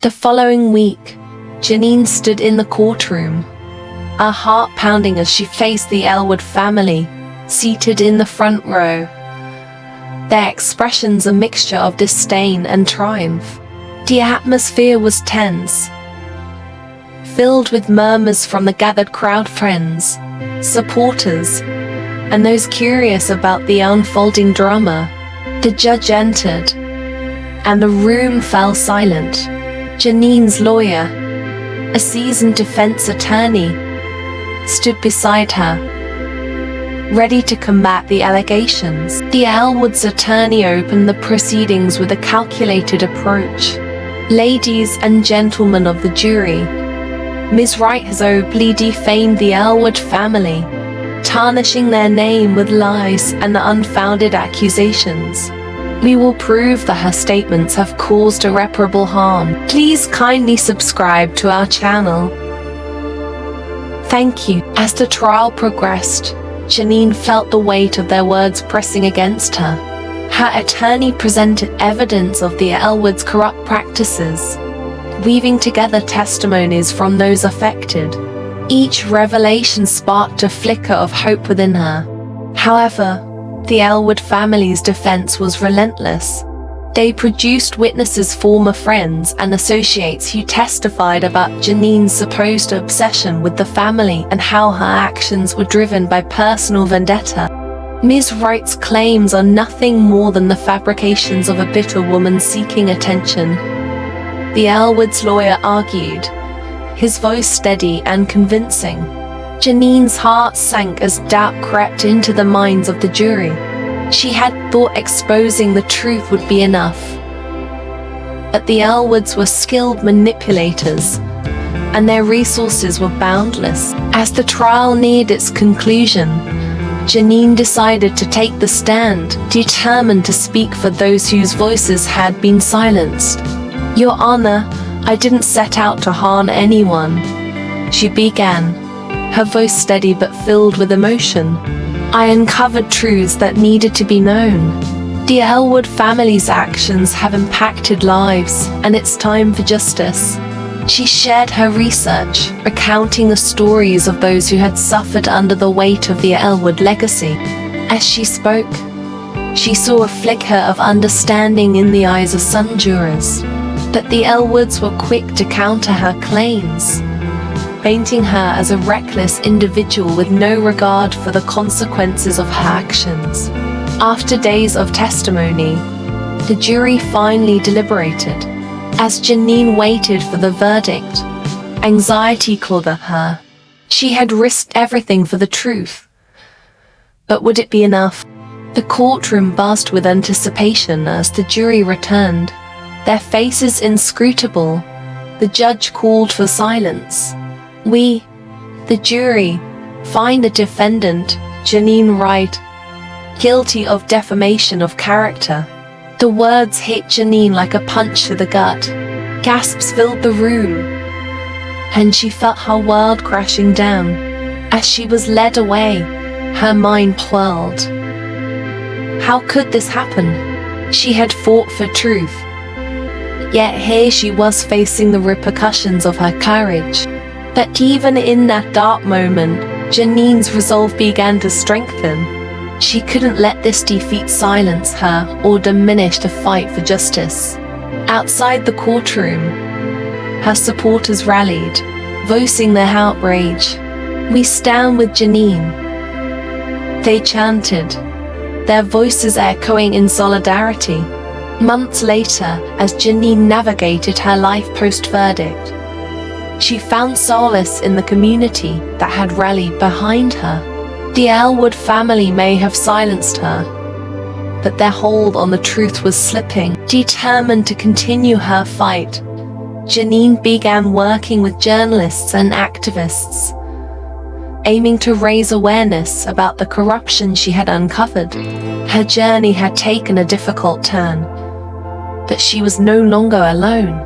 The following week, Janine stood in the courtroom, her heart pounding as she faced the Elwood family, seated in the front row. Their expressions a mixture of disdain and triumph. The atmosphere was tense, filled with murmurs from the gathered crowd, friends, supporters, and those curious about the unfolding drama. The judge entered, and the room fell silent. Janine's lawyer, a seasoned defense attorney, stood beside her, ready to combat the allegations. The Elwood's attorney opened the proceedings with a calculated approach. Ladies and gentlemen of the jury, Ms. Wright has openly defamed the Elwood family, tarnishing their name with lies and unfounded accusations. We will prove that her statements have caused irreparable harm. Please kindly subscribe to our channel. Thank you. As the trial progressed, Janine felt the weight of their words pressing against her. Her attorney presented evidence of the Elwood's corrupt practices, weaving together testimonies from those affected. Each revelation sparked a flicker of hope within her. However, the Elwood family's defense was relentless. They produced witnesses, former friends, and associates who testified about Janine's supposed obsession with the family and how her actions were driven by personal vendetta. Ms. Wright's claims are nothing more than the fabrications of a bitter woman seeking attention. The Elwood's lawyer argued, his voice steady and convincing. Janine's heart sank as doubt crept into the minds of the jury. She had thought exposing the truth would be enough. But the Elwoods were skilled manipulators, and their resources were boundless. As the trial neared its conclusion, Janine decided to take the stand, determined to speak for those whose voices had been silenced. "Your Honor, I didn't set out to harm anyone," she began, her voice steady but filled with emotion. "I uncovered truths that needed to be known. The Elwood family's actions have impacted lives, and it's time for justice." She shared her research, recounting the stories of those who had suffered under the weight of the Elwood legacy. As she spoke, she saw a flicker of understanding in the eyes of some jurors. But the Elwoods were quick to counter her claims, painting her as a reckless individual with no regard for the consequences of her actions. After days of testimony, the jury finally deliberated. As Janine waited for the verdict, anxiety clawed at her. She had risked everything for the truth. But would it be enough? The courtroom buzzed with anticipation as the jury returned, their faces inscrutable. The judge called for silence. "We, the jury, find the defendant, Janine Wright, guilty of defamation of character." The words hit Janine like a punch to the gut. Gasps filled the room, and she felt her world crashing down. As she was led away, her mind whirled. How could this happen? She had fought for truth, yet here she was facing the repercussions of her courage. But even in that dark moment, Janine's resolve began to strengthen. She couldn't let this defeat silence her or diminish the fight for justice. Outside the courtroom, her supporters rallied, voicing their outrage. "We stand with Janine," they chanted, their voices echoing in solidarity. Months later, as Janine navigated her life post-verdict, she found solace in the community that had rallied behind her. The Elwood family may have silenced her, but their hold on the truth was slipping. Determined to continue her fight, Janine began working with journalists and activists, aiming to raise awareness about the corruption she had uncovered. Her journey had taken a difficult turn, but she was no longer alone.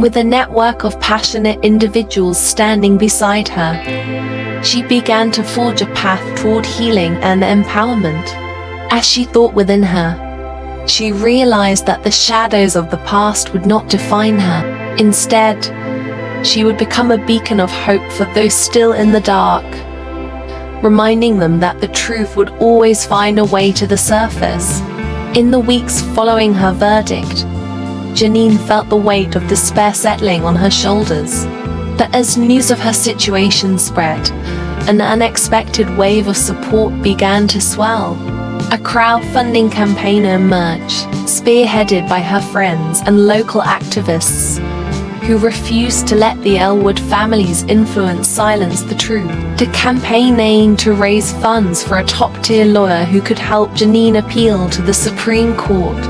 With a network of passionate individuals standing beside her, she began to forge a path toward healing and empowerment. As she thought within her, she realized that the shadows of the past would not define her. Instead, she would become a beacon of hope for those still in the dark, reminding them that the truth would always find a way to the surface. In the weeks following her verdict, Janine felt the weight of despair settling on her shoulders. But as news of her situation spread, an unexpected wave of support began to swell. A crowdfunding campaign emerged, spearheaded by her friends and local activists, who refused to let the Elwood family's influence silence the truth. The campaign aimed to raise funds for a top-tier lawyer who could help Janine appeal to the Supreme Court.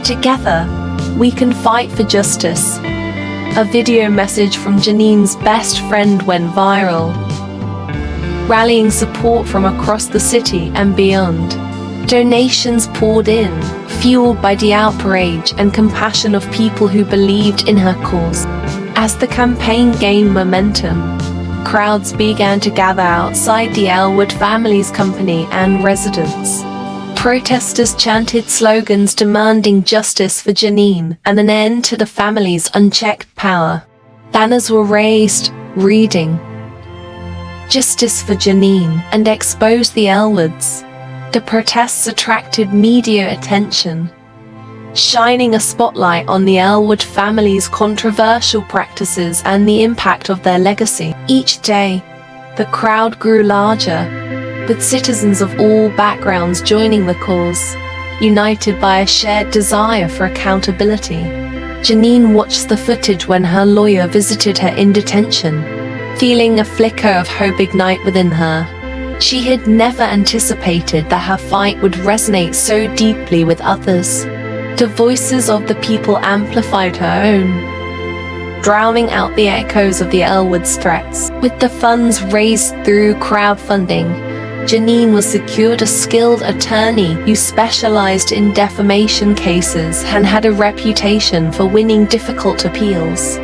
Together, we can fight for justice. A video message from Janine's best friend went viral, rallying support from across the city and beyond. Donations poured in, fueled by the outrage and compassion of people who believed in her cause. As the campaign gained momentum, crowds began to gather outside the Elwood family's company and residence. Protesters chanted slogans demanding justice for Janine and an end to the family's unchecked power. Banners were raised, reading, "Justice for Janine," and exposed the Elwoods. The protests attracted media attention, shining a spotlight on the Elwood family's controversial practices and the impact of their legacy. Each day, the crowd grew larger, with citizens of all backgrounds joining the cause, united by a shared desire for accountability. Janine watched the footage when her lawyer visited her in detention, feeling a flicker of hope ignite within her. She had never anticipated that her fight would resonate so deeply with others. The voices of the people amplified her own, drowning out the echoes of the Elwood's threats. With the funds raised through crowdfunding, Janine was secured a skilled attorney who specialized in defamation cases and had a reputation for winning difficult appeals.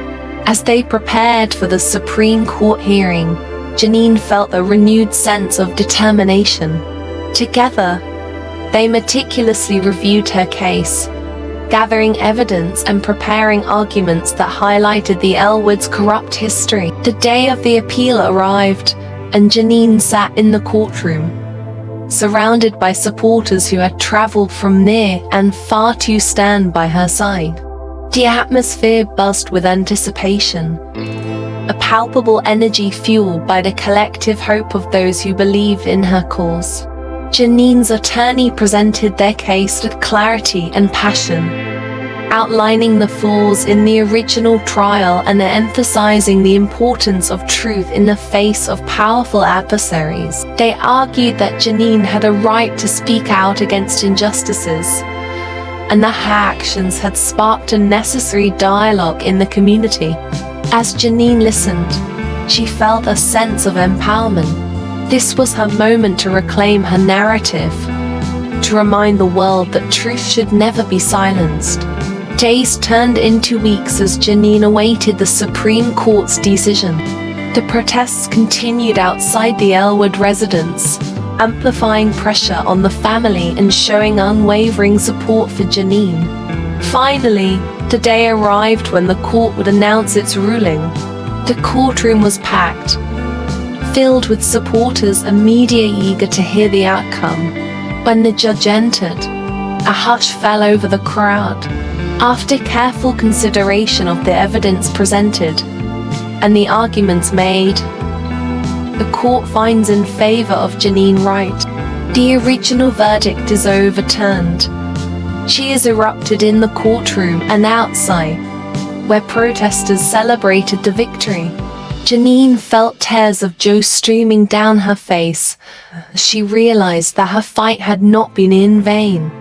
As they prepared for the Supreme Court hearing, Janine felt a renewed sense of determination. Together, they meticulously reviewed her case, gathering evidence and preparing arguments that highlighted the Elwood's corrupt history. The day of the appeal arrived, and Janine sat in the courtroom, surrounded by supporters who had traveled from near and far to stand by her side. The atmosphere buzzed with anticipation, a palpable energy fueled by the collective hope of those who believed in her cause. Janine's attorney presented their case with clarity and passion, outlining the flaws in the original trial and emphasizing the importance of truth in the face of powerful adversaries. They argued that Janine had a right to speak out against injustices, and that her actions had sparked a necessary dialogue in the community. As Janine listened, she felt a sense of empowerment. This was her moment to reclaim her narrative, to remind the world that truth should never be silenced. Days turned into weeks as Janine awaited the Supreme Court's decision. The protests continued outside the Elwood residence, amplifying pressure on the family and showing unwavering support for Janine. Finally, the day arrived when the court would announce its ruling. The courtroom was packed, filled with supporters and media eager to hear the outcome. When the judge entered, a hush fell over the crowd. After careful consideration of the evidence presented and the arguments made, the court finds in favor of Janine Wright. The original verdict is overturned. Cheers erupted in the courtroom and outside, where protesters celebrated the victory. Janine felt tears of joy streaming down her face as she realized that her fight had not been in vain.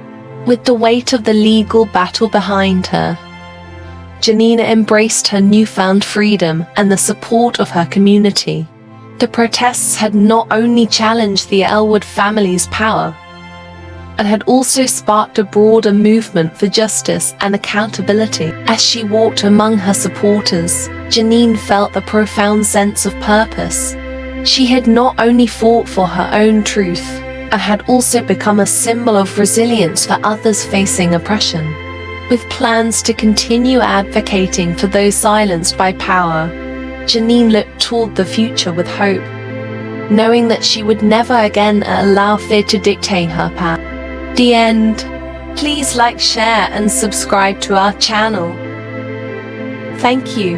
With the weight of the legal battle behind her, Janine embraced her newfound freedom and the support of her community. The protests had not only challenged the Elwood family's power, but had also sparked a broader movement for justice and accountability. As she walked among her supporters, Janine felt a profound sense of purpose. She had not only fought for her own truth, but had also become a symbol of resilience for others facing oppression. With plans to continue advocating for those silenced by power, Janine looked toward the future with hope, knowing that she would never again allow fear to dictate her path. The end. Please like, share, and subscribe to our channel. Thank you.